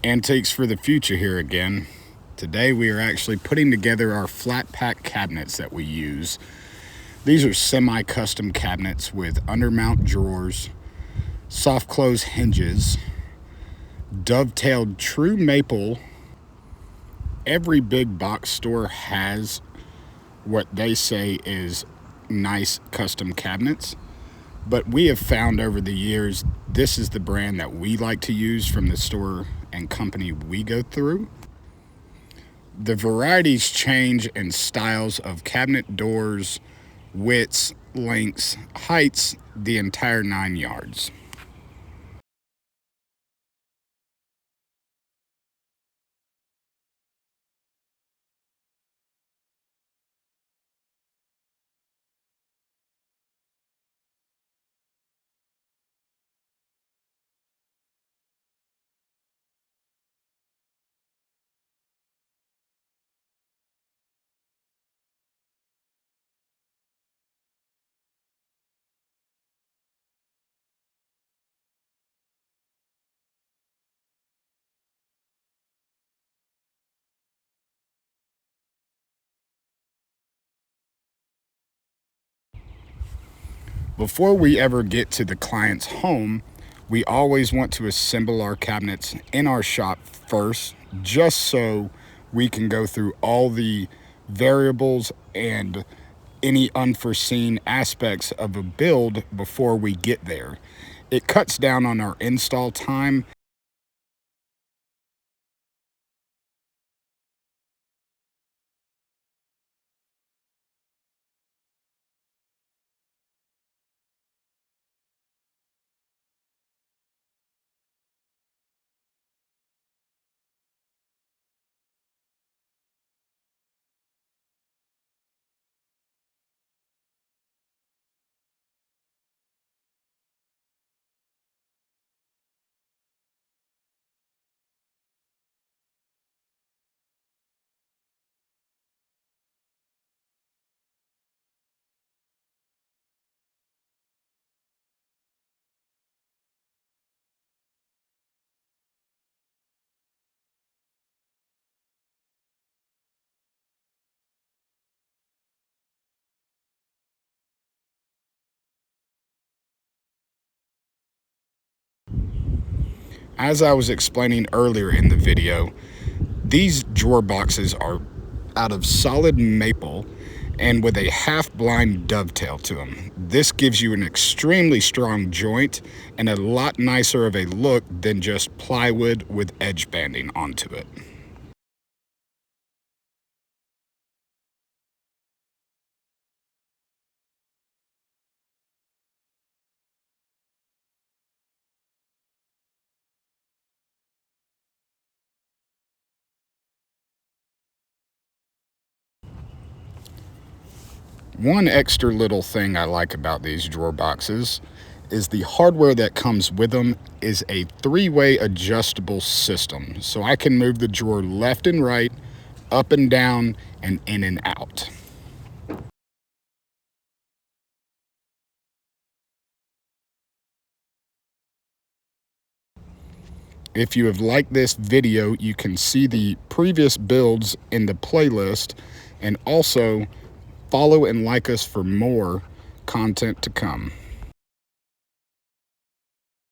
Antiques for the future here again. Today we are actually putting together our flat pack cabinets that we use. These are semi-custom cabinets with undermount drawers, soft close hinges, dovetailed true maple. Every big box store has what they say is nice custom cabinets, but we have found over the years this is the brand that we like to use from the store and company we go through. The varieties change in styles of cabinet doors, widths, lengths, heights, the entire 9 yards. Before we ever get to the client's home, we always want to assemble our cabinets in our shop first, just so we can go through all the variables and any unforeseen aspects of a build before we get there. It cuts down on our install time. As I was explaining earlier in the video, these drawer boxes are out of solid maple and with a half blind dovetail to them. This gives you an extremely strong joint and a lot nicer of a look than just plywood with edge banding onto it. One extra little thing I like about these drawer boxes is the hardware that comes with them is a three-way adjustable system. So I can move the drawer left and right, up and down, and in and out. If you have liked this video, you can see the previous builds in the playlist, and also follow and like us for more content to come.